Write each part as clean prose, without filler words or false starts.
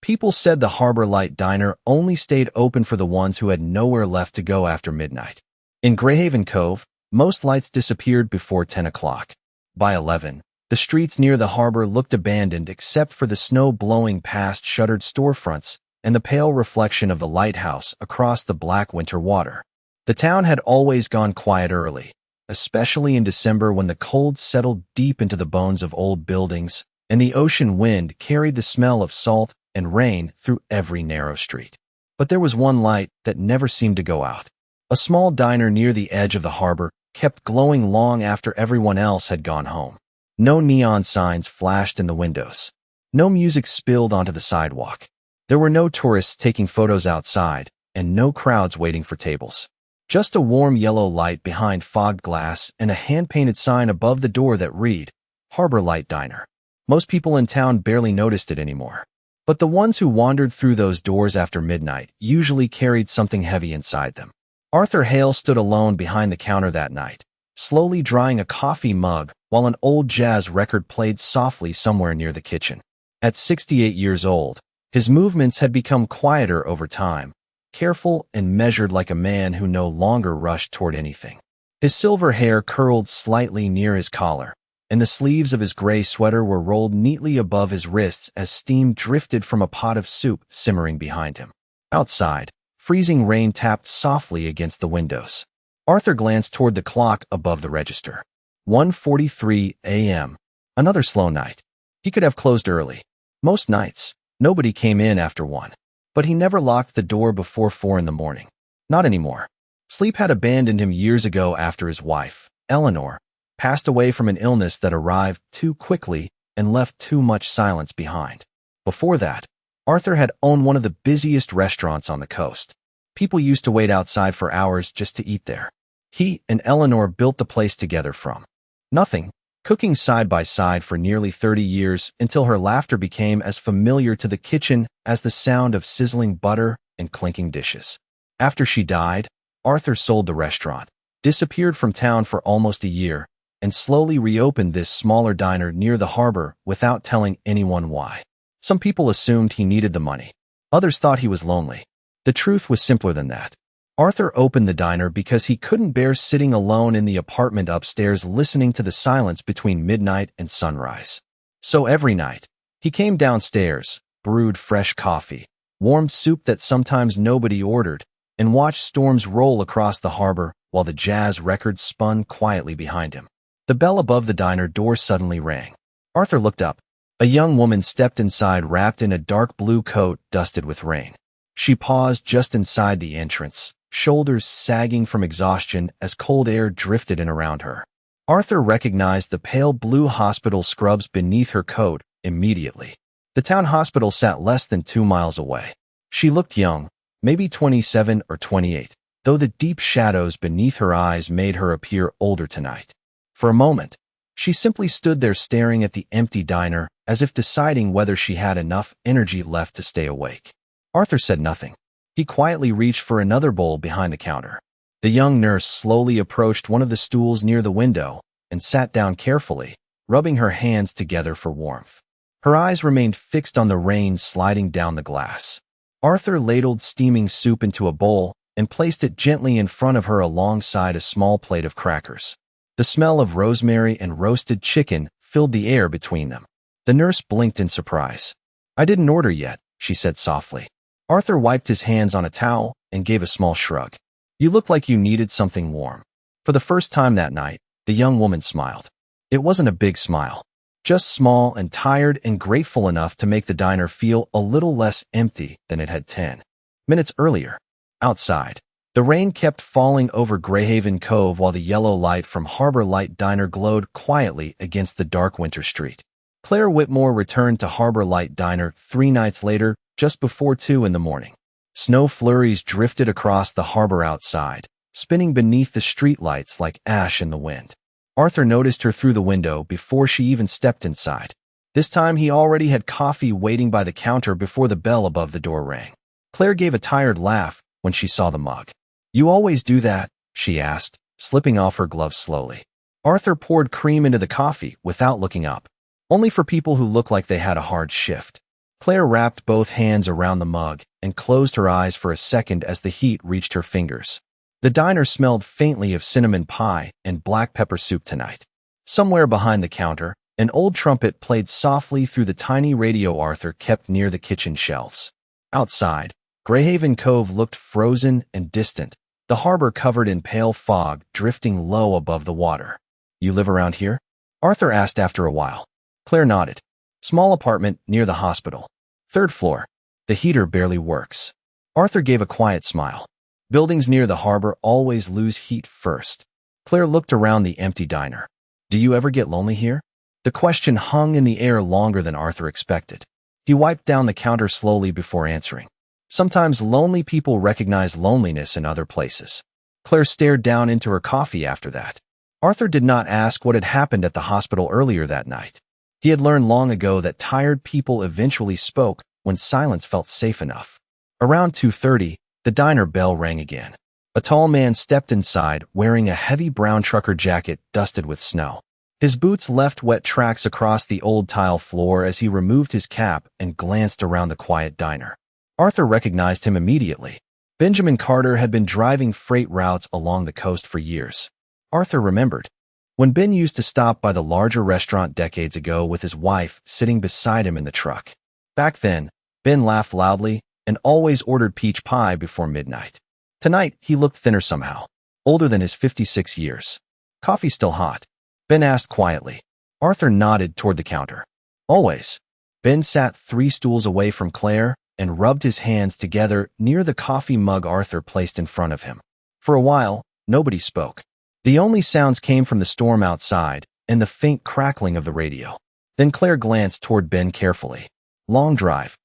People said the Harbor Light Diner only stayed open for the ones who had nowhere left to go after midnight. In Greyhaven Cove, most lights disappeared before 10 o'clock. By 11, the streets near the harbor looked abandoned except for the snow blowing past shuttered storefronts and the pale reflection of the lighthouse across the black winter water. The town had always gone quiet early, especially in December when the cold settled deep into the bones of old buildings and the ocean wind carried the smell of salt and rain through every narrow street. But there was one light that never seemed to go out. A small diner near the edge of the harbor kept glowing long after everyone else had gone home. No neon signs flashed in the windows. No music spilled onto the sidewalk. There were no tourists taking photos outside, and no crowds waiting for tables. Just a warm yellow light behind fogged glass and a hand-painted sign above the door that read, Harbor Light Diner. Most people in town barely noticed it anymore. But the ones who wandered through those doors after midnight usually carried something heavy inside them. Arthur Hale stood alone behind the counter that night, slowly drying a coffee mug while an old jazz record played softly somewhere near the kitchen. At 68 years old, his movements had become quieter over time, careful and measured like a man who no longer rushed toward anything. His silver hair curled slightly near his collar, and the sleeves of his gray sweater were rolled neatly above his wrists as steam drifted from a pot of soup simmering behind him. Outside, freezing rain tapped softly against the windows. Arthur glanced toward the clock above the register. 1:43 a.m. Another slow night. He could have closed early. Most nights, nobody came in after 1. But he never locked the door before 4 in the morning. Not anymore. Sleep had abandoned him years ago after his wife, Eleanor, passed away from an illness that arrived too quickly and left too much silence behind. Before that, Arthur had owned one of the busiest restaurants on the coast. People used to wait outside for hours just to eat there. He and Eleanor built the place together from nothing, cooking side by side for nearly 30 years until her laughter became as familiar to the kitchen as the sound of sizzling butter and clinking dishes. After she died, Arthur sold the restaurant, disappeared from town for almost a year, and slowly reopened this smaller diner near the harbor without telling anyone why. Some people assumed he needed the money. Others thought he was lonely. The truth was simpler than that. Arthur opened the diner because he couldn't bear sitting alone in the apartment upstairs listening to the silence between midnight and sunrise. So every night, he came downstairs, brewed fresh coffee, warmed soup that sometimes nobody ordered, and watched storms roll across the harbor while the jazz records spun quietly behind him. The bell above the diner door suddenly rang. Arthur looked up. A young woman stepped inside wrapped in a dark blue coat dusted with rain. She paused just inside the entrance, shoulders sagging from exhaustion as cold air drifted in around her. Arthur recognized the pale blue hospital scrubs beneath her coat immediately. The town hospital sat less than 2 miles away. She looked young, maybe 27 or 28, though the deep shadows beneath her eyes made her appear older tonight. For a moment, she simply stood there staring at the empty diner as if deciding whether she had enough energy left to stay awake. Arthur said nothing. He quietly reached for another bowl behind the counter. The young nurse slowly approached one of the stools near the window and sat down carefully, rubbing her hands together for warmth. Her eyes remained fixed on the rain sliding down the glass. Arthur ladled steaming soup into a bowl and placed it gently in front of her alongside a small plate of crackers. The smell of rosemary and roasted chicken filled the air between them. The nurse blinked in surprise. "I didn't order yet," she said softly. Arthur wiped his hands on a towel and gave a small shrug. "You look like you needed something warm." For the first time that night, the young woman smiled. It wasn't a big smile, just small and tired and grateful enough to make the diner feel a little less empty than it had 10 minutes earlier. Outside, the rain kept falling over Greyhaven Cove while the yellow light from Harbor Light Diner glowed quietly against the dark winter street. Claire Whitmore returned to Harbor Light Diner 3 nights later, just before 2 in the morning. Snow flurries drifted across the harbor outside, spinning beneath the streetlights like ash in the wind. Arthur noticed her through the window before she even stepped inside. This time he already had coffee waiting by the counter before the bell above the door rang. Claire gave a tired laugh when she saw the mug. "You always do that?" she asked, slipping off her gloves slowly. Arthur poured cream into the coffee without looking up. "Only for people who look like they had a hard shift." Claire wrapped both hands around the mug and closed her eyes for a second as the heat reached her fingers. The diner smelled faintly of cinnamon pie and black pepper soup tonight. Somewhere behind the counter, an old trumpet played softly through the tiny radio Arthur kept near the kitchen shelves. Outside, Greyhaven Cove looked frozen and distant, the harbor covered in pale fog drifting low above the water. "You live around here?" Arthur asked after a while. Claire nodded. "Small apartment near the hospital. 3rd floor. The heater barely works." Arthur gave a quiet smile. "Buildings near the harbor always lose heat first." Claire looked around the empty diner. "Do you ever get lonely here?" The question hung in the air longer than Arthur expected. He wiped down the counter slowly before answering. "Sometimes lonely people recognize loneliness in other places." Claire stared down into her coffee after that. Arthur did not ask what had happened at the hospital earlier that night. He had learned long ago that tired people eventually spoke when silence felt safe enough. Around 2:30, the diner bell rang again. A tall man stepped inside wearing a heavy brown trucker jacket dusted with snow. His boots left wet tracks across the old tile floor as he removed his cap and glanced around the quiet diner. Arthur recognized him immediately. Benjamin Carter had been driving freight routes along the coast for years. Arthur remembered when Ben used to stop by the larger restaurant decades ago with his wife sitting beside him in the truck. Back then, Ben laughed loudly and always ordered peach pie before midnight. Tonight, he looked thinner somehow, older than his 56 years. "Coffee still hot?" Ben asked quietly. Arthur nodded toward the counter. "Always." Ben sat 3 stools away from Claire and rubbed his hands together near the coffee mug Arthur placed in front of him. For a while, nobody spoke. The only sounds came from the storm outside and the faint crackling of the radio. Then Claire glanced toward Ben carefully. "Long drive."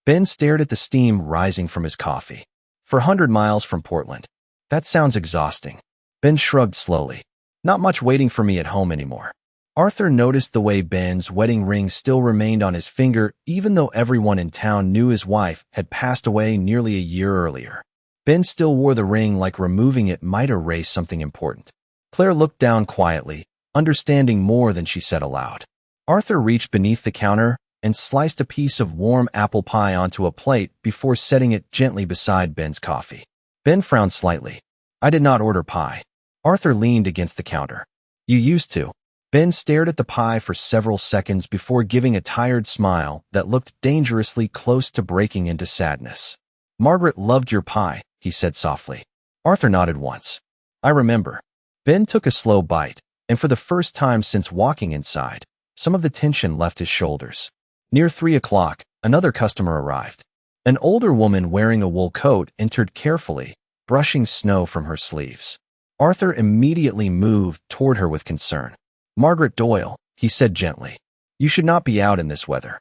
Ben stared at the steam rising from his coffee. "For 100 miles from Portland." "That sounds exhausting." Ben shrugged slowly. "Not much waiting for me at home anymore." Arthur noticed the way Ben's wedding ring still remained on his finger even though everyone in town knew his wife had passed away nearly a year earlier. Ben still wore the ring like removing it might erase something important. Claire looked down quietly, understanding more than she said aloud. Arthur reached beneath the counter and sliced a piece of warm apple pie onto a plate before setting it gently beside Ben's coffee. Ben frowned slightly. "I did not order pie." Arthur leaned against the counter. "You used to." Ben stared at the pie for several seconds before giving a tired smile that looked dangerously close to breaking into sadness. "Margaret loved your pie," he said softly. Arthur nodded once. "I remember." Ben took a slow bite, and for the first time since walking inside, some of the tension left his shoulders. Near 3 o'clock, another customer arrived. An older woman wearing a wool coat entered carefully, brushing snow from her sleeves. Arthur immediately moved toward her with concern. "Margaret Doyle," he said gently. "You should not be out in this weather."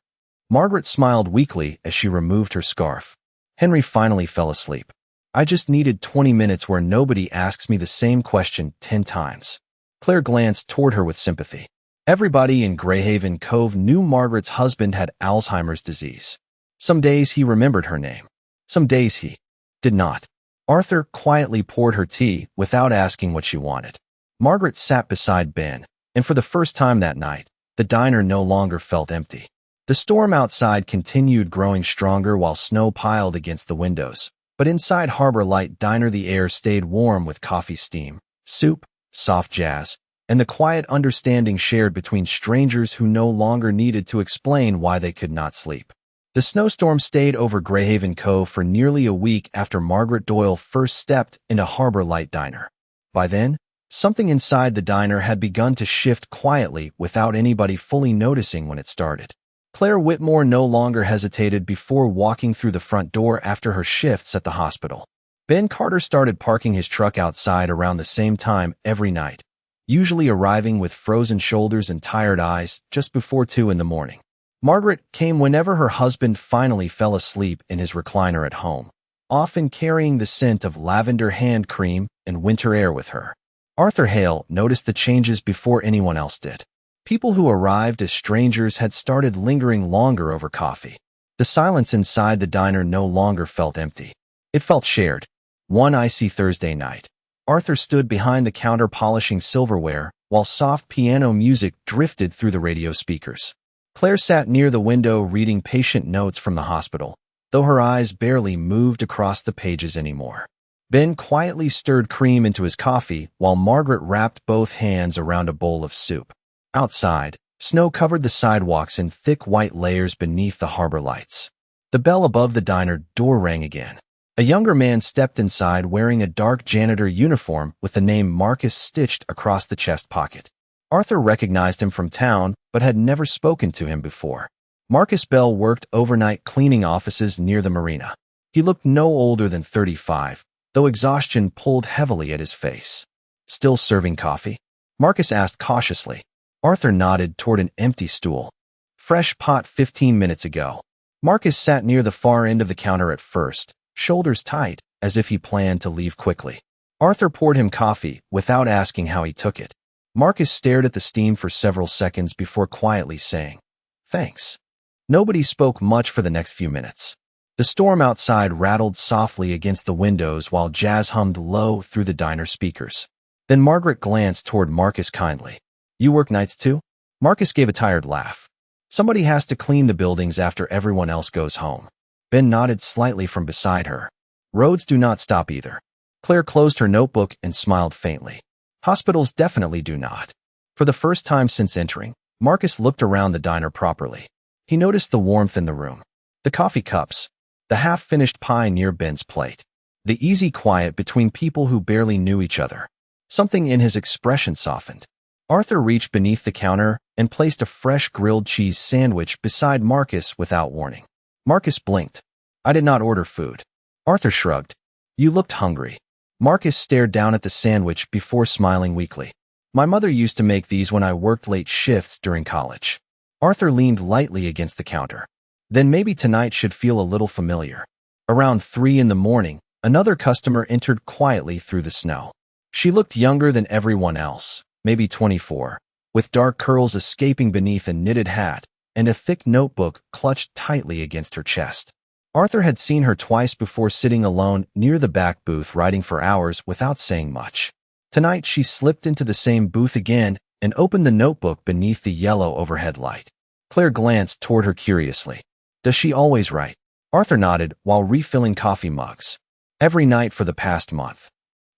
Margaret smiled weakly as she removed her scarf. Henry finally fell asleep. "I just needed 20 minutes where nobody asks me the same question 10 times. Claire glanced toward her with sympathy. Everybody in Greyhaven Cove knew Margaret's husband had Alzheimer's disease. Some days he remembered her name. Some days he did not. Arthur quietly poured her tea without asking what she wanted. Margaret sat beside Ben, and for the first time that night, the diner no longer felt empty. The storm outside continued growing stronger while snow piled against the windows, but inside Harbor Light Diner the air stayed warm with coffee steam, soup, soft jazz, and the quiet understanding shared between strangers who no longer needed to explain why they could not sleep. The snowstorm stayed over Greyhaven Cove for nearly a week after Margaret Doyle first stepped into Harbor Light Diner. By then, something inside the diner had begun to shift quietly without anybody fully noticing when it started. Claire Whitmore no longer hesitated before walking through the front door after her shifts at the hospital. Ben Carter started parking his truck outside around the same time every night, usually arriving with frozen shoulders and tired eyes just before 2 in the morning. Margaret came whenever her husband finally fell asleep in his recliner at home, often carrying the scent of lavender hand cream and winter air with her. Arthur Hale noticed the changes before anyone else did. People who arrived as strangers had started lingering longer over coffee. The silence inside the diner no longer felt empty. It felt shared. One icy Thursday night, Arthur stood behind the counter polishing silverware while soft piano music drifted through the radio speakers. Claire sat near the window reading patient notes from the hospital, though her eyes barely moved across the pages anymore. Ben quietly stirred cream into his coffee while Margaret wrapped both hands around a bowl of soup. Outside, snow covered the sidewalks in thick white layers beneath the harbor lights. The bell above the diner door rang again. A younger man stepped inside wearing a dark janitor uniform with the name Marcus stitched across the chest pocket. Arthur recognized him from town but had never spoken to him before. Marcus Bell worked overnight cleaning offices near the marina. He looked no older than 35, though exhaustion pulled heavily at his face. "Still serving coffee?" Marcus asked cautiously. Arthur nodded toward an empty stool. "Fresh pot 15 minutes ago." Marcus sat near the far end of the counter at first, shoulders tight, as if he planned to leave quickly. Arthur poured him coffee without asking how he took it. Marcus stared at the steam for several seconds before quietly saying, "Thanks." Nobody spoke much for the next few minutes. The storm outside rattled softly against the windows while jazz hummed low through the diner speakers. Then Margaret glanced toward Marcus kindly. "You work nights too?" Marcus gave a tired laugh. "Somebody has to clean the buildings after everyone else goes home." Ben nodded slightly from beside her. "Roads do not stop either." Claire closed her notebook and smiled faintly. "Hospitals definitely do not." For the first time since entering, Marcus looked around the diner properly. He noticed the warmth in the room. The coffee cups, the half-finished pie near Ben's plate, the easy quiet between people who barely knew each other. Something in his expression softened. Arthur reached beneath the counter and placed a fresh grilled cheese sandwich beside Marcus without warning. Marcus blinked. "I did not order food." Arthur shrugged. "You looked hungry." Marcus stared down at the sandwich before smiling weakly. "My mother used to make these when I worked late shifts during college." Arthur leaned lightly against the counter. "Then maybe tonight should feel a little familiar." Around 3 in the morning, another customer entered quietly through the snow. She looked younger than everyone else, maybe 24, with dark curls escaping beneath a knitted hat and a thick notebook clutched tightly against her chest. Arthur had seen her twice before sitting alone near the back booth writing for hours without saying much. Tonight she slipped into the same booth again and opened the notebook beneath the yellow overhead light. Claire glanced toward her curiously. "Does she always write?" Arthur nodded while refilling coffee mugs. "Every night for the past month."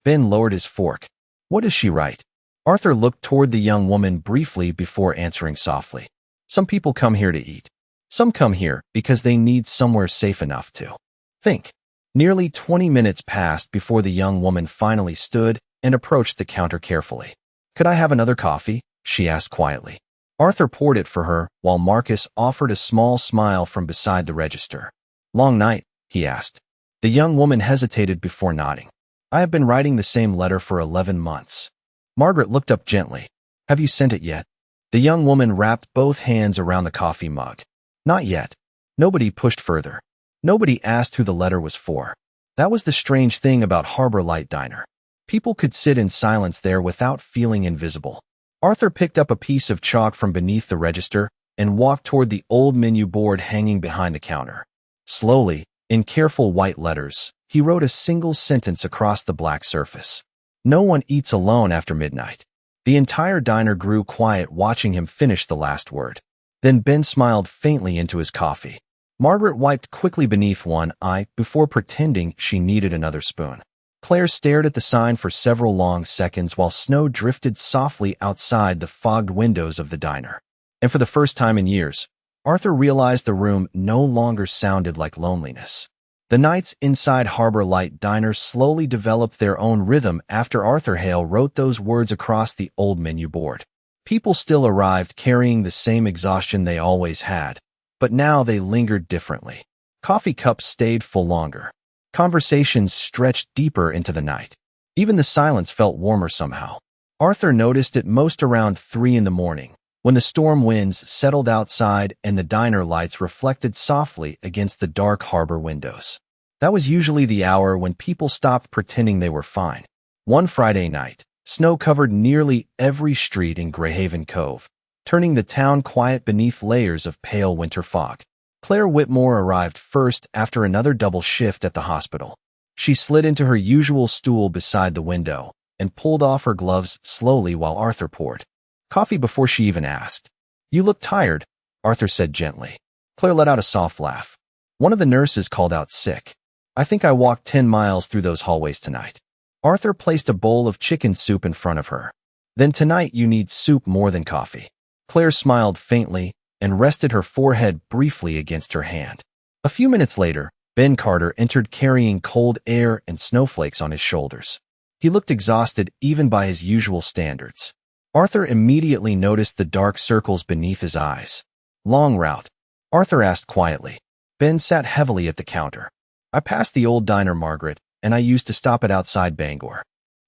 Ben lowered his fork. "What does she write?" Arthur looked toward the young woman briefly before answering softly. "Some people come here to eat. Some come here because they need somewhere safe enough to think." Nearly 20 minutes passed before the young woman finally stood and approached the counter carefully. "Could I have another coffee?" she asked quietly. Arthur poured it for her while Marcus offered a small smile from beside the register. "Long night?" he asked. The young woman hesitated before nodding. "I have been writing the same letter for 11 months. Margaret looked up gently. "Have you sent it yet?" The young woman wrapped both hands around the coffee mug. "Not yet." Nobody pushed further. Nobody asked who the letter was for. That was the strange thing about Harbor Light Diner. People could sit in silence there without feeling invisible. Arthur picked up a piece of chalk from beneath the register and walked toward the old menu board hanging behind the counter. Slowly, in careful white letters, he wrote a single sentence across the black surface. "No one eats alone after midnight." The entire diner grew quiet watching him finish the last word. Then Ben smiled faintly into his coffee. Margaret wiped quickly beneath one eye before pretending she needed another spoon. Claire stared at the sign for several long seconds while snow drifted softly outside the fogged windows of the diner. And for the first time in years, Arthur realized the room no longer sounded like loneliness. The nights inside Harbor Light Diner slowly developed their own rhythm after Arthur Hale wrote those words across the old menu board. People still arrived carrying the same exhaustion they always had, but now they lingered differently. Coffee cups stayed full longer. Conversations stretched deeper into the night. Even the silence felt warmer somehow. Arthur noticed it most around 3 in the morning, when the storm winds settled outside and the diner lights reflected softly against the dark harbor windows. That was usually the hour when people stopped pretending they were fine. One Friday night, snow covered nearly every street in Greyhaven Cove, turning the town quiet beneath layers of pale winter fog. Claire Whitmore arrived first after another double shift at the hospital. She slid into her usual stool beside the window and pulled off her gloves slowly while Arthur poured coffee before she even asked. "You look tired." Arthur said gently. Claire let out a soft laugh. One of the nurses called out sick. I think I walked 10 miles through those hallways tonight. Arthur placed a bowl of chicken soup in front of her. Then tonight you need soup more than coffee. Claire smiled faintly and rested her forehead briefly against her hand. A few minutes later, Ben Carter entered carrying cold air and snowflakes on his shoulders. He looked exhausted even by his usual standards. Arthur immediately noticed the dark circles beneath his eyes. Long route? Arthur asked quietly. Ben sat heavily at the counter. I passed the old diner, Margaret, and I used to stop it outside Bangor.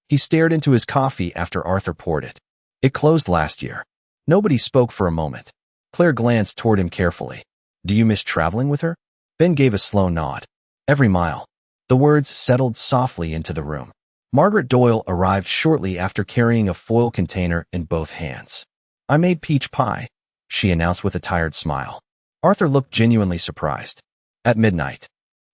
He stared into his coffee after Arthur poured it. It closed last year. Nobody spoke for a moment. Claire glanced toward him carefully. Do you miss traveling with her? Ben gave a slow nod. Every mile. The words settled softly into the room. Margaret Doyle arrived shortly after carrying a foil container in both hands. I made peach pie, she announced with a tired smile. Arthur looked genuinely surprised. At midnight.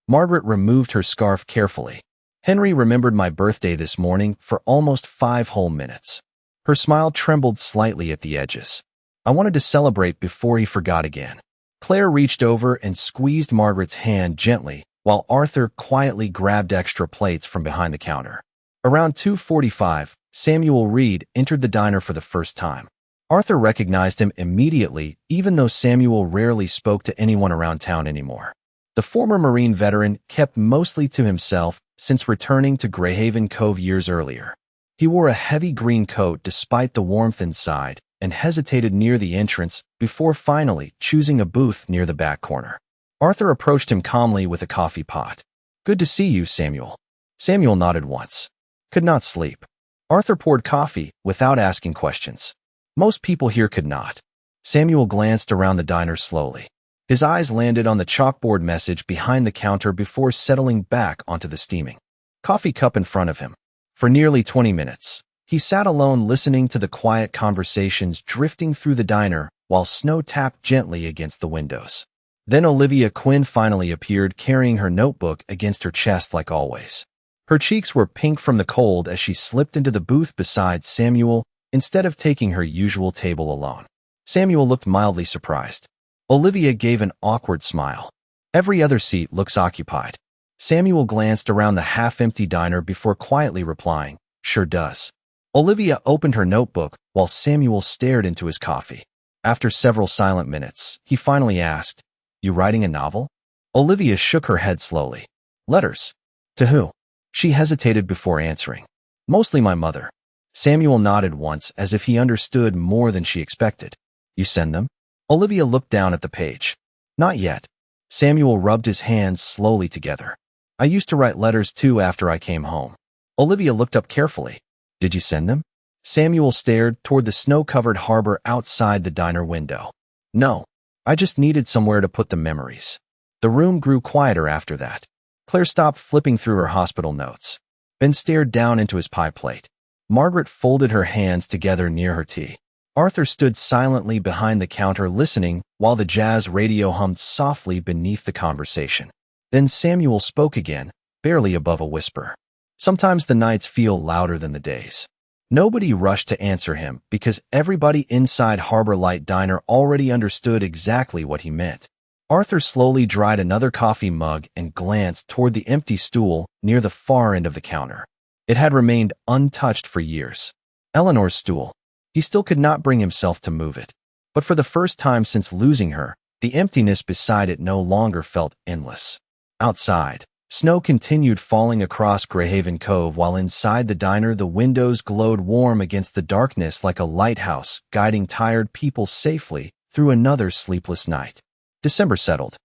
Margaret removed her scarf carefully. Henry remembered my birthday this morning for almost 5 whole minutes. Her smile trembled slightly at the edges. I wanted to celebrate before he forgot again. Claire reached over and squeezed Margaret's hand gently, while Arthur quietly grabbed extra plates from behind the counter. Around 2:45, Samuel Reed entered the diner for the first time. Arthur recognized him immediately, even though Samuel rarely spoke to anyone around town anymore. The former Marine veteran kept mostly to himself since returning to Greyhaven Cove years earlier. He wore a heavy green coat despite the warmth inside and hesitated near the entrance before finally choosing a booth near the back corner. Arthur approached him calmly with a coffee pot. Good to see you, Samuel. Samuel nodded once. Could not sleep. Arthur poured coffee without asking questions. Most people here could not. Samuel glanced around the diner slowly. His eyes landed on the chalkboard message behind the counter before settling back onto the steaming coffee cup in front of him. For nearly 20 minutes, he sat alone listening to the quiet conversations drifting through the diner while snow tapped gently against the windows. Then Olivia Quinn finally appeared carrying her notebook against her chest like always. Her cheeks were pink from the cold as she slipped into the booth beside Samuel instead of taking her usual table alone. Samuel looked mildly surprised. Olivia gave an awkward smile. Every other seat looks occupied. Samuel glanced around the half-empty diner before quietly replying, Sure does. Olivia opened her notebook while Samuel stared into his coffee. After several silent minutes, he finally asked, You writing a novel? Olivia shook her head slowly. Letters. To who? She hesitated before answering. Mostly my mother. Samuel nodded once as if he understood more than she expected. You send them? Olivia looked down at the page. Not yet. Samuel rubbed his hands slowly together. I used to write letters too after I came home. Olivia looked up carefully. Did you send them? Samuel stared toward the snow-covered harbor outside the diner window. No. I just needed somewhere to put the memories. The room grew quieter after that. Claire stopped flipping through her hospital notes. Ben stared down into his pie plate. Margaret folded her hands together near her tea. Arthur stood silently behind the counter listening while the jazz radio hummed softly beneath the conversation. Then Samuel spoke again, barely above a whisper. Sometimes the nights feel louder than the days. Nobody rushed to answer him because everybody inside Harbor Light Diner already understood exactly what he meant. Arthur slowly dried another coffee mug and glanced toward the empty stool near the far end of the counter. It had remained untouched for years. Eleanor's stool. He still could not bring himself to move it. But for the first time since losing her, the emptiness beside it no longer felt endless. Outside, snow continued falling across Greyhaven Cove while inside the diner the windows glowed warm against the darkness like a lighthouse guiding tired people safely through another sleepless night. December settled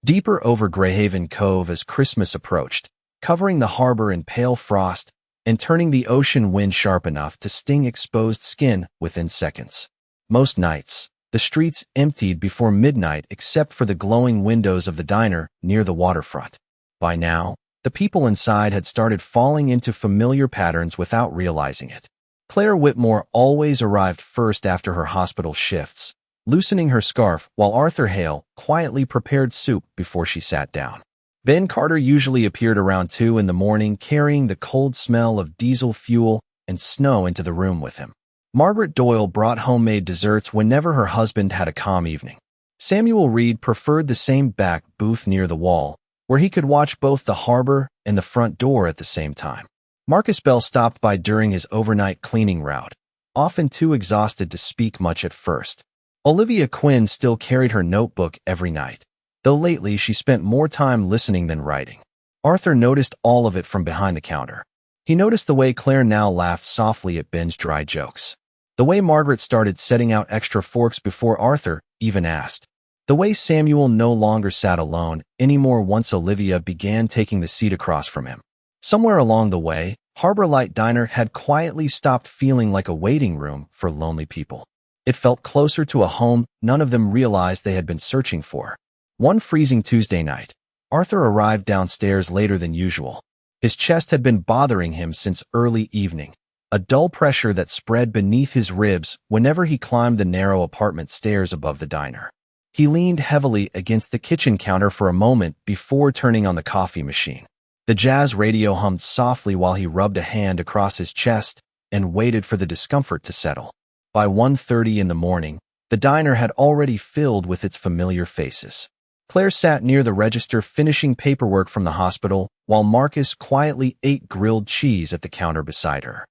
deeper over Greyhaven Cove as Christmas approached, covering the harbor in pale frost and turning the ocean wind sharp enough to sting exposed skin within seconds. Most nights, the streets emptied before midnight except for the glowing windows of the diner near the waterfront. By now, the people inside had started falling into familiar patterns without realizing it. Claire Whitmore always arrived first after her hospital shifts, loosening her scarf while Arthur Hale quietly prepared soup before she sat down. Ben Carter usually appeared around 2 in the morning carrying the cold smell of diesel fuel and snow into the room with him. Margaret Doyle brought homemade desserts whenever her husband had a calm evening. Samuel Reed preferred the same back booth near the wall, where he could watch both the harbor and the front door at the same time. Marcus Bell stopped by during his overnight cleaning route, often too exhausted to speak much at first. Olivia Quinn still carried her notebook every night, though lately she spent more time listening than writing. Arthur noticed all of it from behind the counter. He noticed the way Claire now laughed softly at Ben's dry jokes. The way Margaret started setting out extra forks before Arthur even asked. The way Samuel no longer sat alone anymore once Olivia began taking the seat across from him. Somewhere along the way, Harbor Light Diner had quietly stopped feeling like a waiting room for lonely people. It felt closer to a home none of them realized they had been searching for. One freezing Tuesday night, Arthur arrived downstairs later than usual. His chest had been bothering him since early evening, a dull pressure that spread beneath his ribs whenever he climbed the narrow apartment stairs above the diner. He leaned heavily against the kitchen counter for a moment before turning on the coffee machine. The jazz radio hummed softly while he rubbed a hand across his chest and waited for the discomfort to settle. By 1:30 in the morning, the diner had already filled with its familiar faces. Claire sat near the register finishing paperwork from the hospital, while Marcus quietly ate grilled cheese at the counter beside her.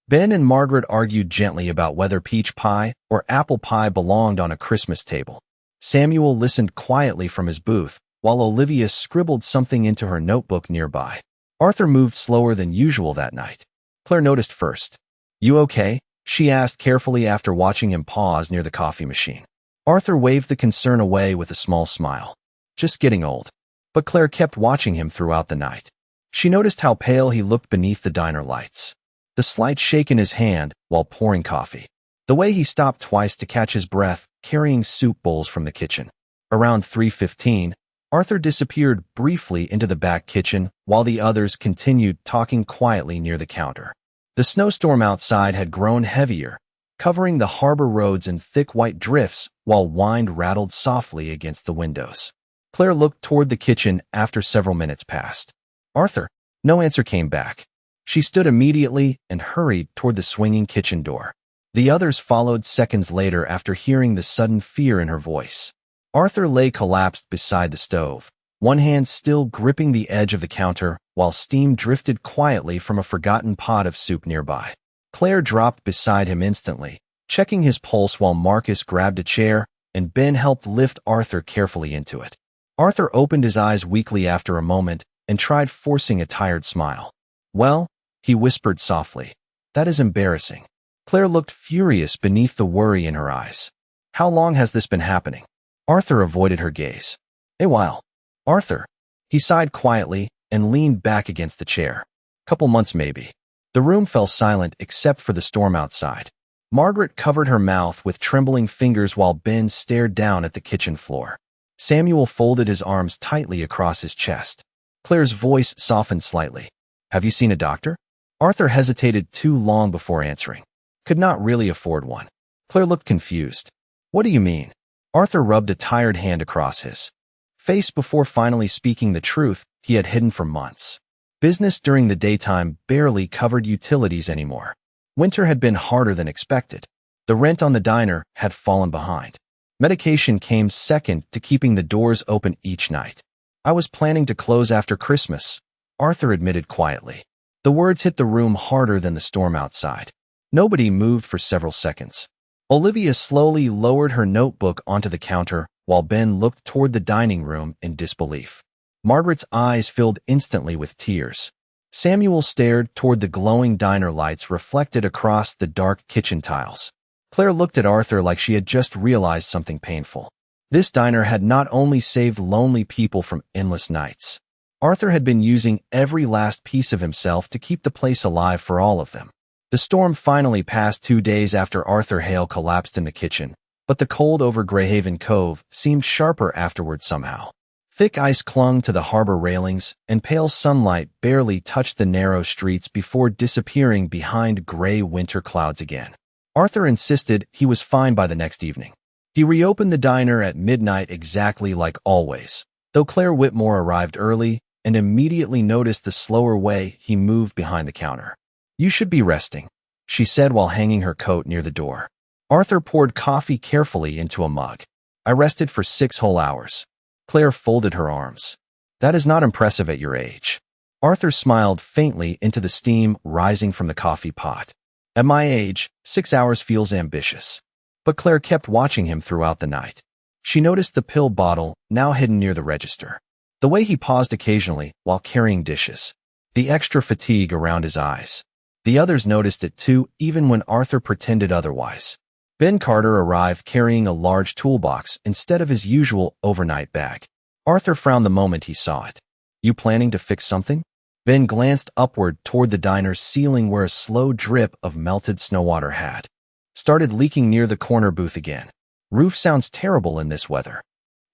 Ben and Margaret argued gently about whether peach pie or apple pie belonged on a Christmas table. Samuel listened quietly from his booth, while Olivia scribbled something into her notebook nearby. Arthur moved slower than usual that night. Claire noticed first. "You okay?" she asked carefully after watching him pause near the coffee machine. Arthur waved the concern away with a small smile. "Just getting old." But Claire kept watching him throughout the night. She noticed how pale he looked beneath the diner lights. The slight shake in his hand while pouring coffee. The way he stopped twice to catch his breath, carrying soup bowls from the kitchen. Around 3:15, Arthur disappeared briefly into the back kitchen while the others continued talking quietly near the counter. The snowstorm outside had grown heavier, covering the harbor roads in thick white drifts while wind rattled softly against the windows. Claire looked toward the kitchen after several minutes passed. "Arthur." No answer came back. She stood immediately and hurried toward the swinging kitchen door. The others followed seconds later after hearing the sudden fear in her voice. Arthur lay collapsed beside the stove, one hand still gripping the edge of the counter while steam drifted quietly from a forgotten pot of soup nearby. Claire dropped beside him instantly, checking his pulse while Marcus grabbed a chair and Ben helped lift Arthur carefully into it. Arthur opened his eyes weakly after a moment and tried forcing a tired smile. "Well," he whispered softly, "that is embarrassing." Claire looked furious beneath the worry in her eyes. "How long has this been happening?" Arthur avoided her gaze. "A while." "Arthur." He sighed quietly and leaned back against the chair. "Couple months maybe." The room fell silent except for the storm outside. Margaret covered her mouth with trembling fingers while Ben stared down at the kitchen floor. Samuel folded his arms tightly across his chest. Claire's voice softened slightly. "Have you seen a doctor?" Arthur hesitated too long before answering. Could not really afford one. Claire looked confused. "What do you mean?" Arthur rubbed a tired hand across his face before finally speaking the truth he had hidden for months. Business during the daytime barely covered utilities anymore. Winter had been harder than expected. The rent on the diner had fallen behind. Medication came second to keeping the doors open each night. "I was planning to close after Christmas," Arthur admitted quietly. The words hit the room harder than the storm outside. Nobody moved for several seconds. Olivia slowly lowered her notebook onto the counter while Ben looked toward the dining room in disbelief. Margaret's eyes filled instantly with tears. Samuel stared toward the glowing diner lights reflected across the dark kitchen tiles. Claire looked at Arthur like she had just realized something painful. This diner had not only saved lonely people from endless nights. Arthur had been using every last piece of himself to keep the place alive for all of them. The storm finally passed 2 days after Arthur Hale collapsed in the kitchen, but the cold over Greyhaven Cove seemed sharper afterward somehow. Thick ice clung to the harbor railings, and pale sunlight barely touched the narrow streets before disappearing behind gray winter clouds again. Arthur insisted he was fine by the next evening. He reopened the diner at midnight exactly like always, though Claire Whitmore arrived early and immediately noticed the slower way he moved behind the counter. "You should be resting," she said while hanging her coat near the door. Arthur poured coffee carefully into a mug. I rested for 6 whole hours. Claire folded her arms. That is not impressive at your age. Arthur smiled faintly into the steam rising from the coffee pot. At my age, 6 hours feels ambitious. But Claire kept watching him throughout the night. She noticed the pill bottle, now hidden near the register. The way he paused occasionally while carrying dishes. The extra fatigue around his eyes. The others noticed it too, even when Arthur pretended otherwise. Ben Carter arrived carrying a large toolbox instead of his usual overnight bag. Arthur frowned the moment he saw it. You planning to fix something? Ben glanced upward toward the diner's ceiling where a slow drip of melted snow water had started leaking near the corner booth again. Roof sounds terrible in this weather.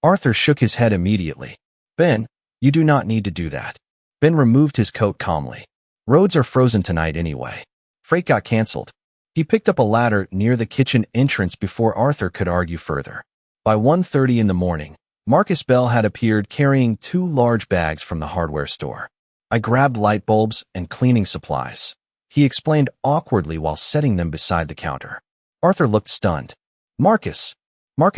Arthur shook his head immediately. Ben, you do not need to do that. Ben removed his coat calmly. Roads are frozen tonight anyway. Freight got canceled. He picked up a ladder near the kitchen entrance before Arthur could argue further. By 1:30 in the morning, Marcus Bell had appeared carrying 2 large bags from the hardware store. I grabbed light bulbs and cleaning supplies. He explained awkwardly while setting them beside the counter. Arthur looked stunned. Marcus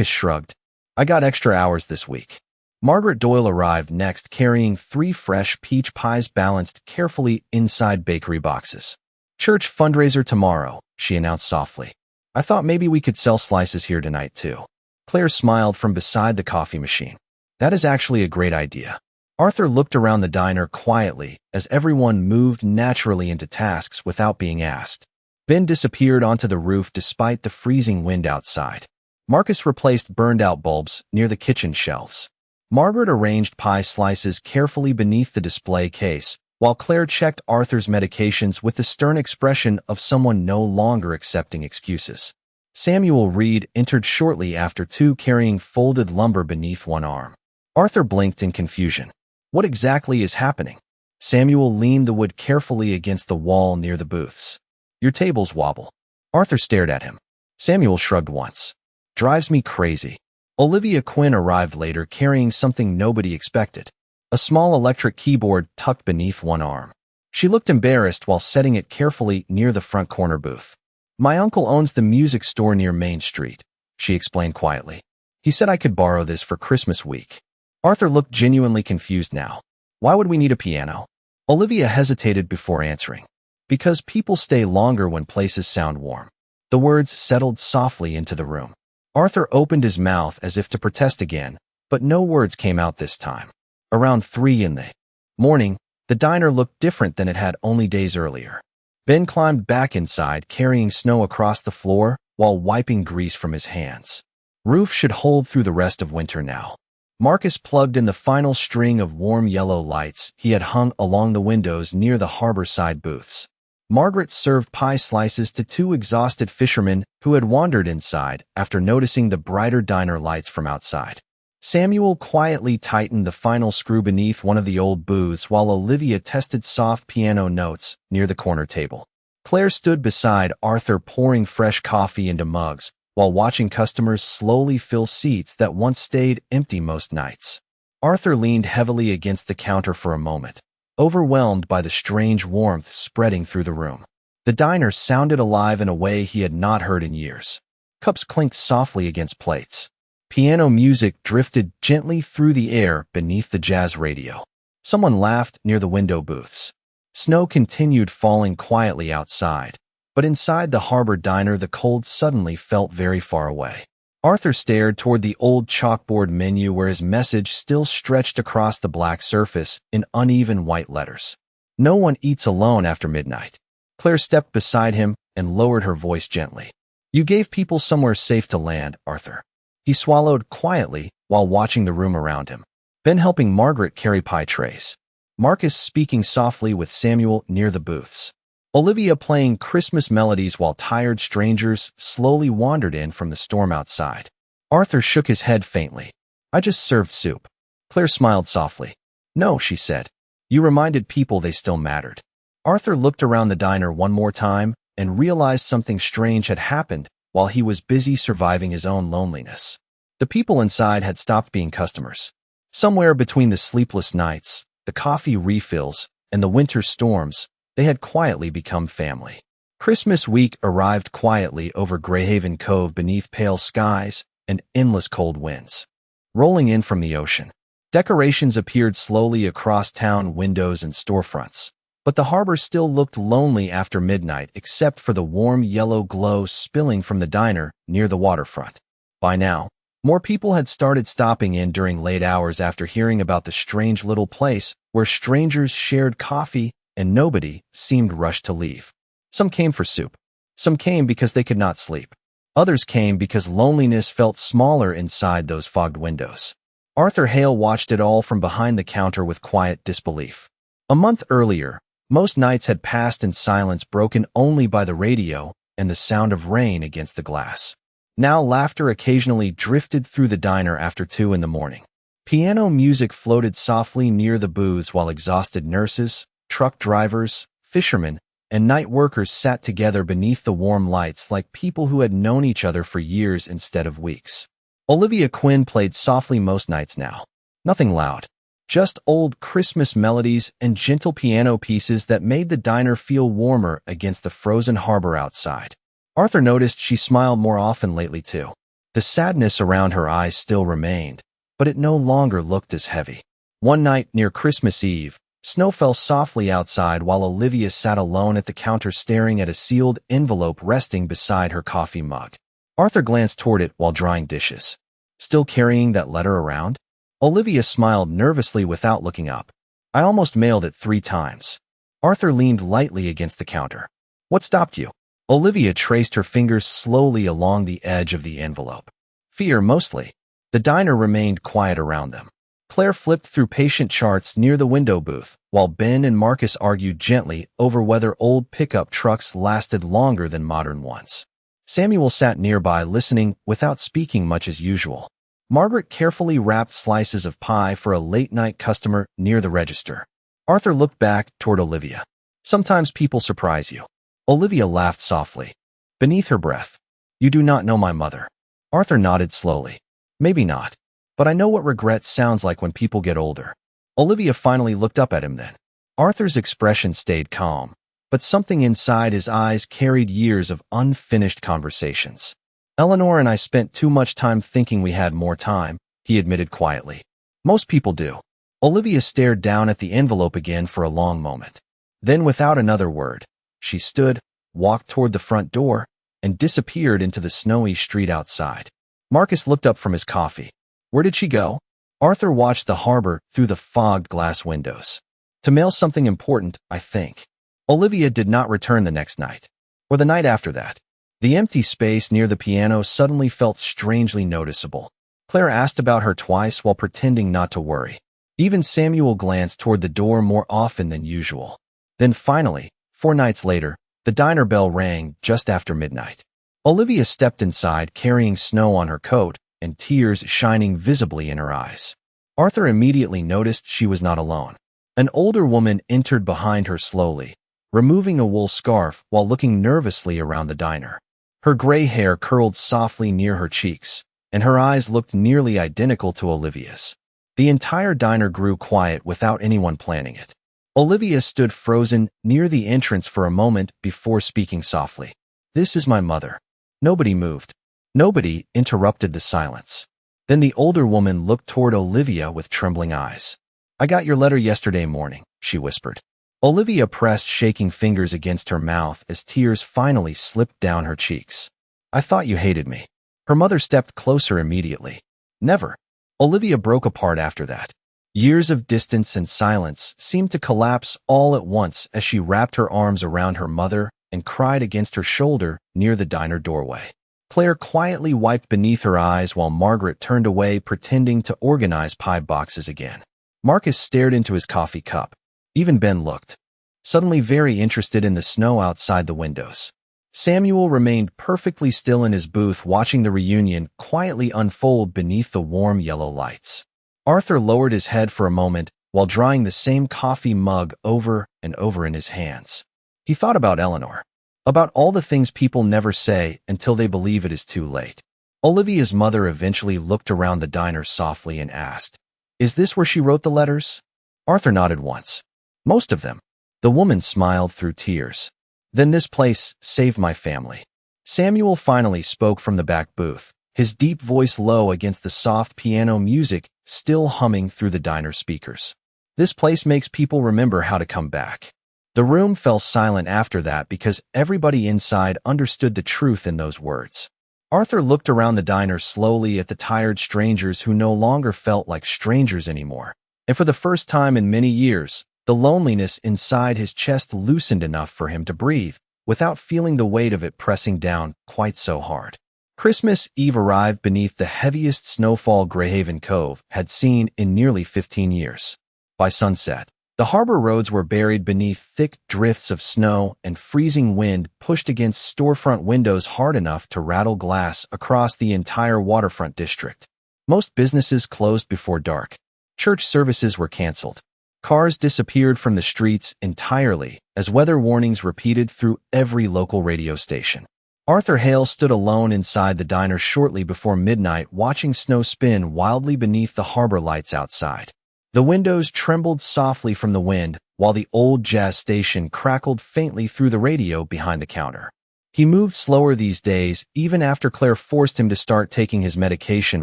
shrugged. I got extra hours this week. Margaret Doyle arrived next carrying 3 fresh peach pies balanced carefully inside bakery boxes. Church fundraiser tomorrow, she announced softly. I thought maybe we could sell slices here tonight too. Claire smiled from beside the coffee machine. That is actually a great idea. Arthur looked around the diner quietly as everyone moved naturally into tasks without being asked. Ben disappeared onto the roof despite the freezing wind outside. Marcus replaced burned-out bulbs near the kitchen shelves. Margaret arranged pie slices carefully beneath the display case, while Claire checked Arthur's medications with the stern expression of someone no longer accepting excuses. Samuel Reed entered shortly after too, carrying folded lumber beneath one arm. Arthur blinked in confusion. What exactly is happening? Samuel leaned the wood carefully against the wall near the booths. Your tables wobble. Arthur stared at him. Samuel shrugged once. Drives me crazy. Olivia Quinn arrived later carrying something nobody expected. A small electric keyboard tucked beneath one arm. She looked embarrassed while setting it carefully near the front corner booth. My uncle owns the music store near Main Street, she explained quietly. He said I could borrow this for Christmas week. Arthur looked genuinely confused now. Why would we need a piano? Olivia hesitated before answering. Because people stay longer when places sound warm. The words settled softly into the room. Arthur opened his mouth as if to protest again, but no words came out this time. Around 3 in the morning, the diner looked different than it had only days earlier. Ben climbed back inside, carrying snow across the floor while wiping grease from his hands. Roof should hold through the rest of winter now. Marcus plugged in the final string of warm yellow lights he had hung along the windows near the harbor-side booths. Margaret served pie slices to 2 exhausted fishermen who had wandered inside after noticing the brighter diner lights from outside. Samuel quietly tightened the final screw beneath one of the old booths while Olivia tested soft piano notes near the corner table. Claire stood beside Arthur pouring fresh coffee into mugs while watching customers slowly fill seats that once stayed empty most nights. Arthur leaned heavily against the counter for a moment, overwhelmed by the strange warmth spreading through the room. The diner sounded alive in a way he had not heard in years. Cups clinked softly against plates. Piano music drifted gently through the air beneath the jazz radio. Someone laughed near the window booths. Snow continued falling quietly outside, but inside the harbor diner the cold suddenly felt very far away. Arthur stared toward the old chalkboard menu where his message still stretched across the black surface in uneven white letters. No one eats alone after midnight. Claire stepped beside him and lowered her voice gently. You gave people somewhere safe to land, Arthur. He swallowed quietly while watching the room around him. Ben helping Margaret carry pie trays. Marcus speaking softly with Samuel near the booths. Olivia playing Christmas melodies while tired strangers slowly wandered in from the storm outside. Arthur shook his head faintly. I just served soup. Claire smiled softly. No, she said. You reminded people they still mattered. Arthur looked around the diner one more time and realized something strange had happened while he was busy surviving his own loneliness. The people inside had stopped being customers. Somewhere between the sleepless nights, the coffee refills, and the winter storms, they had quietly become family. Christmas week arrived quietly over Greyhaven Cove beneath pale skies, and endless cold winds. Rolling in from the ocean. Decorations appeared slowly across town windows and storefronts. But the harbor still looked lonely after midnight except for the warm yellow glow spilling from the diner near the waterfront. By now, more people had started stopping in during late hours after hearing about the strange little place where strangers shared coffee and nobody seemed rushed to leave. Some came for soup. Some came because they could not sleep. Others came because loneliness felt smaller inside those fogged windows. Arthur Hale watched it all from behind the counter with quiet disbelief. A month earlier, most nights had passed in silence broken only by the radio and the sound of rain against the glass. Now laughter occasionally drifted through the diner after 2 in the morning. Piano music floated softly near the booths while exhausted nurses, truck drivers, fishermen, and night workers sat together beneath the warm lights like people who had known each other for years instead of weeks. Olivia Quinn played softly most nights now. Nothing loud. Just old Christmas melodies and gentle piano pieces that made the diner feel warmer against the frozen harbor outside. Arthur noticed she smiled more often lately too. The sadness around her eyes still remained, but it no longer looked as heavy. One night near Christmas Eve, snow fell softly outside while Olivia sat alone at the counter staring at a sealed envelope resting beside her coffee mug. Arthur glanced toward it while drying dishes. Still carrying that letter around? Olivia smiled nervously without looking up. I almost mailed it 3 times. Arthur leaned lightly against the counter. What stopped you? Olivia traced her fingers slowly along the edge of the envelope. Fear, mostly. The diner remained quiet around them. Claire flipped through patient charts near the window booth, while Ben and Marcus argued gently over whether old pickup trucks lasted longer than modern ones. Samuel sat nearby listening without speaking much as usual. Margaret carefully wrapped slices of pie for a late-night customer near the register. Arthur looked back toward Olivia. Sometimes people surprise you. Olivia laughed softly. Beneath her breath. You do not know my mother. Arthur nodded slowly. Maybe not. But I know what regret sounds like when people get older. Olivia finally looked up at him then. Arthur's expression stayed calm, but something inside his eyes carried years of unfinished conversations. Eleanor and I spent too much time thinking we had more time, he admitted quietly. Most people do. Olivia stared down at the envelope again for a long moment. Then without another word, she stood, walked toward the front door, and disappeared into the snowy street outside. Marcus looked up from his coffee. Where did she go? Arthur watched the harbor through the fogged glass windows. To mail something important, I think. Olivia did not return the next night, or the night after that. The empty space near the piano suddenly felt strangely noticeable. Claire asked about her twice while pretending not to worry. Even Samuel glanced toward the door more often than usual. Then finally, 4 nights later, the diner bell rang just after midnight. Olivia stepped inside carrying snow on her coat and tears shining visibly in her eyes. Arthur immediately noticed she was not alone. An older woman entered behind her slowly, removing a wool scarf while looking nervously around the diner. Her gray hair curled softly near her cheeks, and her eyes looked nearly identical to Olivia's. The entire diner grew quiet without anyone planning it. Olivia stood frozen near the entrance for a moment before speaking softly. This is my mother. Nobody moved. Nobody interrupted the silence. Then the older woman looked toward Olivia with trembling eyes. I got your letter yesterday morning, she whispered. Olivia pressed shaking fingers against her mouth as tears finally slipped down her cheeks. I thought you hated me. Her mother stepped closer immediately. Never. Olivia broke apart after that. Years of distance and silence seemed to collapse all at once as she wrapped her arms around her mother and cried against her shoulder near the diner doorway. Claire quietly wiped beneath her eyes while Margaret turned away pretending to organize pie boxes again. Marcus stared into his coffee cup. Even Ben looked, suddenly very interested in the snow outside the windows. Samuel remained perfectly still in his booth watching the reunion quietly unfold beneath the warm yellow lights. Arthur lowered his head for a moment while drying the same coffee mug over and over in his hands. He thought about Eleanor, about all the things people never say until they believe it is too late. Olivia's mother eventually looked around the diner softly and asked, "Is this where she wrote the letters?" Arthur nodded once. Most of them. The woman smiled through tears. Then this place saved my family. Samuel finally spoke from the back booth, his deep voice low against the soft piano music still humming through the diner speakers. This place makes people remember how to come back. The room fell silent after that because everybody inside understood the truth in those words. Arthur looked around the diner slowly at the tired strangers who no longer felt like strangers anymore. And for the first time in many years, the loneliness inside his chest loosened enough for him to breathe, without feeling the weight of it pressing down quite so hard. Christmas Eve arrived beneath the heaviest snowfall Greyhaven Cove had seen in nearly 15 years. By sunset, the harbor roads were buried beneath thick drifts of snow, and freezing wind pushed against storefront windows hard enough to rattle glass across the entire waterfront district. Most businesses closed before dark. Church services were canceled. Cars disappeared from the streets entirely as weather warnings repeated through every local radio station. Arthur Hale stood alone inside the diner shortly before midnight, watching snow spin wildly beneath the harbor lights outside. The windows trembled softly from the wind, while the old jazz station crackled faintly through the radio behind the counter. He moved slower these days, even after Claire forced him to start taking his medication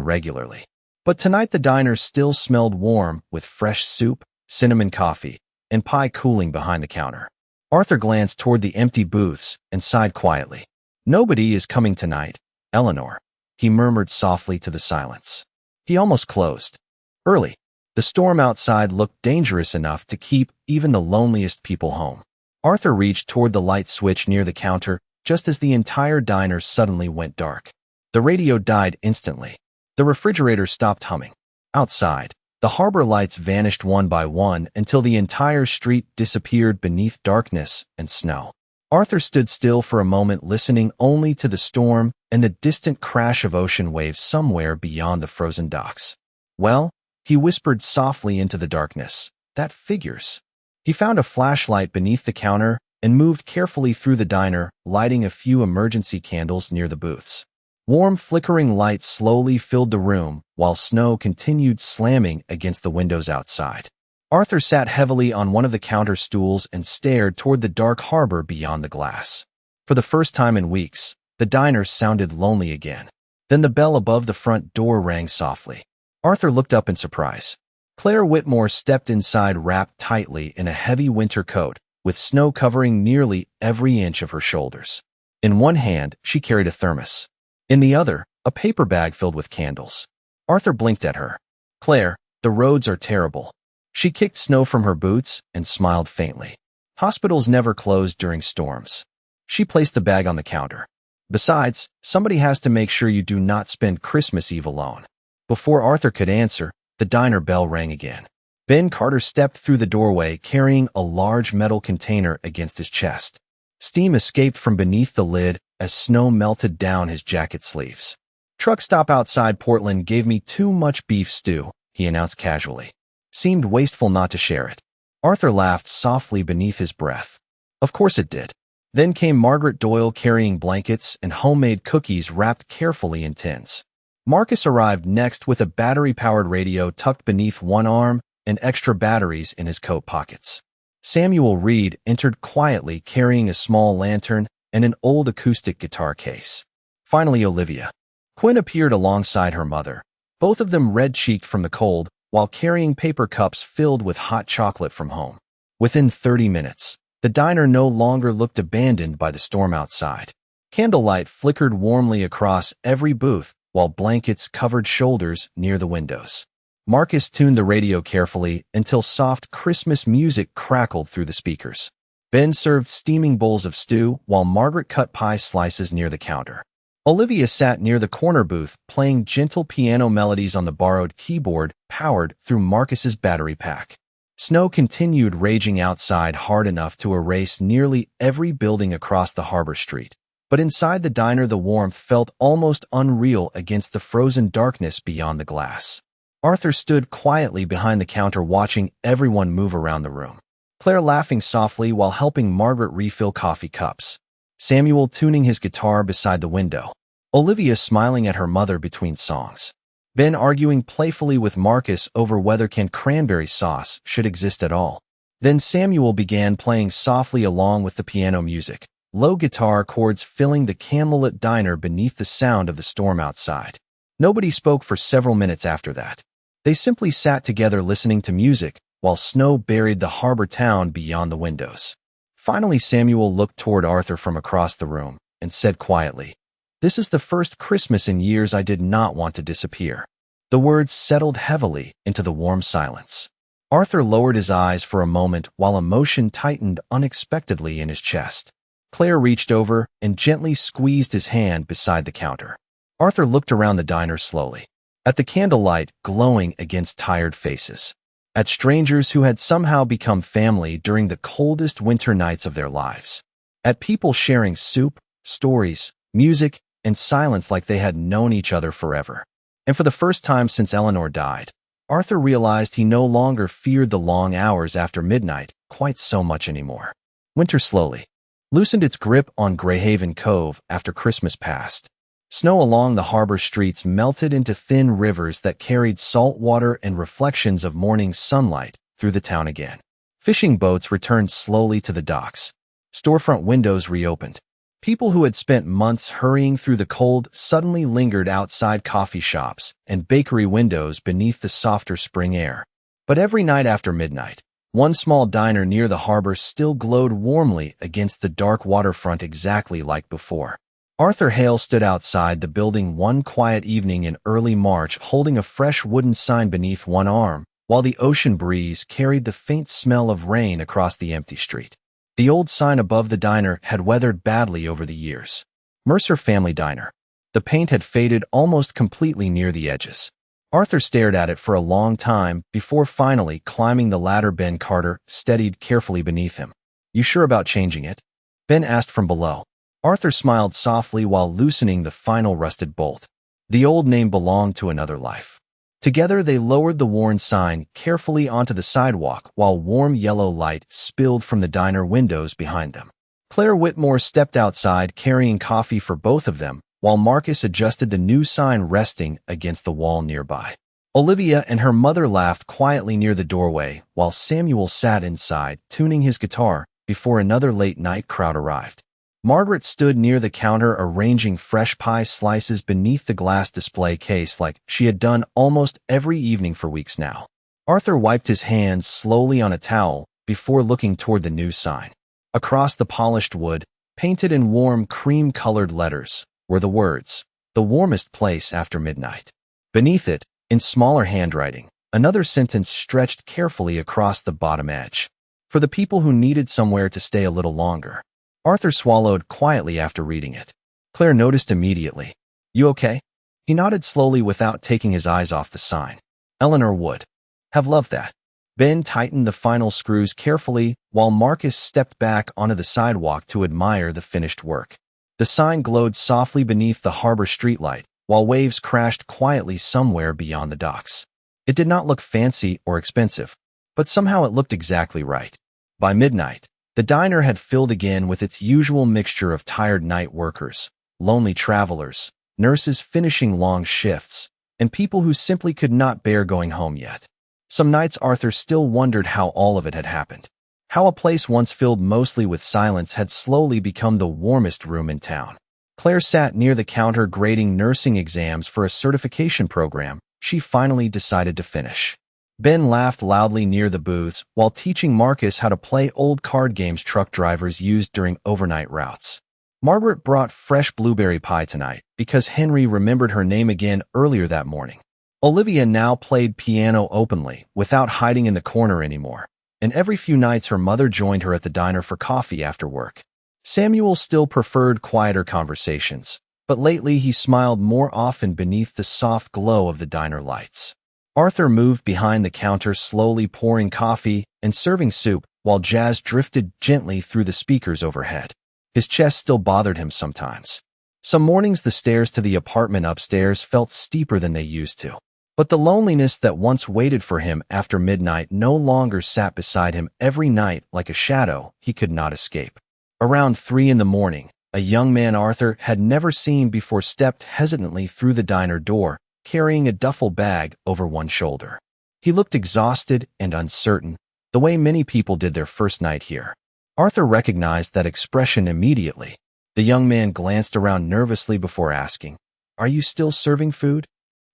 regularly. But tonight the diner still smelled warm, with fresh soup, cinnamon coffee, and pie cooling behind the counter. Arthur glanced toward the empty booths and sighed quietly. "Nobody is coming tonight, Eleanor," he murmured softly to the silence. He almost closed. Early. The storm outside looked dangerous enough to keep even the loneliest people home. Arthur reached toward the light switch near the counter just as the entire diner suddenly went dark. The radio died instantly. The refrigerator stopped humming. Outside, the harbor lights vanished one by one until the entire street disappeared beneath darkness and snow. Arthur stood still for a moment, listening only to the storm and the distant crash of ocean waves somewhere beyond the frozen docks. "Well," he whispered softly into the darkness, "that figures." He found a flashlight beneath the counter and moved carefully through the diner, lighting a few emergency candles near the booths. Warm, flickering light slowly filled the room, while snow continued slamming against the windows outside. Arthur sat heavily on one of the counter stools and stared toward the dark harbor beyond the glass. For the first time in weeks, the diner sounded lonely again. Then the bell above the front door rang softly. Arthur looked up in surprise. Claire Whitmore stepped inside wrapped tightly in a heavy winter coat, with snow covering nearly every inch of her shoulders. In one hand, she carried a thermos. In the other, a paper bag filled with candles. Arthur blinked at her. "Claire, the roads are terrible." She kicked snow from her boots and smiled faintly. "Hospitals never close during storms." She placed the bag on the counter. "Besides, somebody has to make sure you do not spend Christmas Eve alone." Before Arthur could answer, the diner bell rang again. Ben Carter stepped through the doorway carrying a large metal container against his chest. Steam escaped from beneath the lid as snow melted down his jacket sleeves. "Truck stop outside Portland gave me too much beef stew," he announced casually. Seemed wasteful not to share it. Arthur laughed softly beneath his breath. Of course it did. Then came Margaret Doyle carrying blankets and homemade cookies wrapped carefully in tins. Marcus arrived next with a battery-powered radio tucked beneath one arm and extra batteries in his coat pockets. Samuel Reed entered quietly carrying a small lantern and an old acoustic guitar case. Finally, Olivia. Quinn appeared alongside her mother, both of them red-cheeked from the cold, while carrying paper cups filled with hot chocolate from home. Within 30 minutes, the diner no longer looked abandoned by the storm outside. Candlelight flickered warmly across every booth, while blankets covered shoulders near the windows. Marcus tuned the radio carefully until soft Christmas music crackled through the speakers. Ben served steaming bowls of stew, while Margaret cut pie slices near the counter. Olivia sat near the corner booth, playing gentle piano melodies on the borrowed keyboard powered through Marcus's battery pack. Snow continued raging outside hard enough to erase nearly every building across the harbor street. But inside the diner the warmth felt almost unreal against the frozen darkness beyond the glass. Arthur stood quietly behind the counter watching everyone move around the room. Claire laughing softly while helping Margaret refill coffee cups. Samuel tuning his guitar beside the window. Olivia smiling at her mother between songs. Ben arguing playfully with Marcus over whether canned cranberry sauce should exist at all. Then Samuel began playing softly along with the piano music, low guitar chords filling the candlelit diner beneath the sound of the storm outside. Nobody spoke for several minutes after that. They simply sat together listening to music while snow buried the harbor town beyond the windows. Finally, Samuel looked toward Arthur from across the room and said quietly, "This is the first Christmas in years I did not want to disappear." The words settled heavily into the warm silence. Arthur lowered his eyes for a moment while emotion tightened unexpectedly in his chest. Claire reached over and gently squeezed his hand beside the counter. Arthur looked around the diner slowly, at the candlelight glowing against tired faces, at strangers who had somehow become family during the coldest winter nights of their lives, at people sharing soup, stories, music, and silence like they had known each other forever. And for the first time since Eleanor died, Arthur realized he no longer feared the long hours after midnight quite so much anymore. Winter slowly loosened its grip on Greyhaven Cove after Christmas passed. Snow along the harbor streets melted into thin rivers that carried salt water and reflections of morning sunlight through the town again. Fishing boats returned slowly to the docks. Storefront windows reopened. People who had spent months hurrying through the cold suddenly lingered outside coffee shops and bakery windows beneath the softer spring air. But every night after midnight, one small diner near the harbor still glowed warmly against the dark waterfront exactly like before. Arthur Hale stood outside the building one quiet evening in early March holding a fresh wooden sign beneath one arm, while the ocean breeze carried the faint smell of rain across the empty street. The old sign above the diner had weathered badly over the years. Mercer Family Diner. The paint had faded almost completely near the edges. Arthur stared at it for a long time before finally climbing the ladder Ben Carter steadied carefully beneath him. "You sure about changing it?" Ben asked from below. Arthur smiled softly while loosening the final rusted bolt. The old name belonged to another life. Together they lowered the worn sign carefully onto the sidewalk while warm yellow light spilled from the diner windows behind them. Claire Whitmore stepped outside carrying coffee for both of them, while Marcus adjusted the new sign resting against the wall nearby. Olivia and her mother laughed quietly near the doorway while Samuel sat inside tuning his guitar before another late-night crowd arrived. Margaret stood near the counter arranging fresh pie slices beneath the glass display case like she had done almost every evening for weeks now. Arthur wiped his hands slowly on a towel before looking toward the new sign. Across the polished wood, painted in warm cream-colored letters, were the words, "The warmest place after midnight." Beneath it, in smaller handwriting, another sentence stretched carefully across the bottom edge. "For the people who needed somewhere to stay a little longer." Arthur swallowed quietly after reading it. Claire noticed immediately. "You okay?" He nodded slowly without taking his eyes off the sign. Eleanor would have loved that. Ben tightened the final screws carefully while Marcus stepped back onto the sidewalk to admire the finished work. The sign glowed softly beneath the harbor streetlight, while waves crashed quietly somewhere beyond the docks. It did not look fancy or expensive, but somehow it looked exactly right. By midnight, the diner had filled again with its usual mixture of tired night workers, lonely travelers, nurses finishing long shifts, and people who simply could not bear going home yet. Some nights Arthur still wondered how all of it had happened. How a place once filled mostly with silence had slowly become the warmest room in town. Claire sat near the counter grading nursing exams for a certification program she finally decided to finish. Ben laughed loudly near the booths while teaching Marcus how to play old card games truck drivers used during overnight routes. Margaret brought fresh blueberry pie tonight because Henry remembered her name again earlier that morning. Olivia now played piano openly without hiding in the corner anymore, and every few nights her mother joined her at the diner for coffee after work. Samuel still preferred quieter conversations, but lately he smiled more often beneath the soft glow of the diner lights. Arthur moved behind the counter slowly pouring coffee and serving soup while jazz drifted gently through the speakers overhead. His chest still bothered him sometimes. Some mornings the stairs to the apartment upstairs felt steeper than they used to. But the loneliness that once waited for him after midnight no longer sat beside him every night like a shadow he could not escape. Around 3 in the morning, a young man Arthur had never seen before stepped hesitantly through the diner door, carrying a duffel bag over one shoulder. He looked exhausted and uncertain, the way many people did their first night here. Arthur recognized that expression immediately. The young man glanced around nervously before asking, "Are you still serving food?"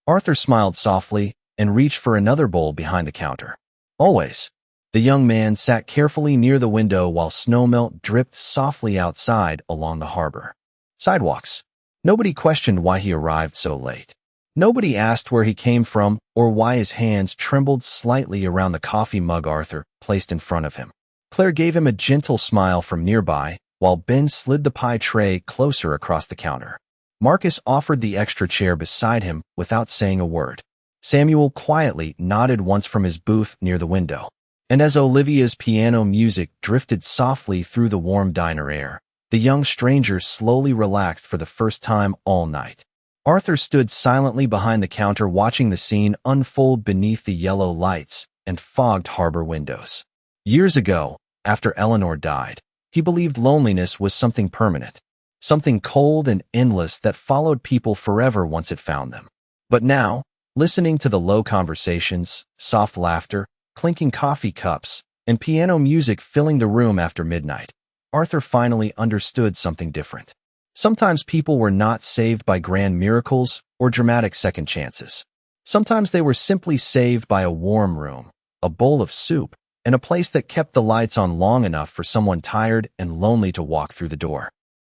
Arthur smiled softly and reached for another bowl behind the counter. "Always." The young man sat carefully near the window while snowmelt dripped softly outside along the harbor. Sidewalks. Nobody questioned why he arrived so late. Nobody asked where he came from or why his hands trembled slightly around the coffee mug Arthur placed in front of him. Claire gave him a gentle smile from nearby, while Ben slid the pie tray closer across the counter. Marcus offered the extra chair beside him without saying a word. Samuel quietly nodded once from his booth near the window. And as Olivia's piano music drifted softly through the warm diner air, the young stranger slowly relaxed for the first time all night. Arthur stood silently behind the counter watching the scene unfold beneath the yellow lights and fogged harbor windows. Years ago, after Eleanor died, he believed loneliness was something permanent, something cold and endless that followed people forever once it found them. But now, listening to the low conversations, soft laughter, clinking coffee cups, and piano music filling the room after midnight, Arthur finally understood something different. Sometimes people were not saved by grand miracles or dramatic second chances. Sometimes they were simply saved by a warm room, a bowl of soup, and a place that kept the lights on long enough for someone tired and lonely to walk through the door.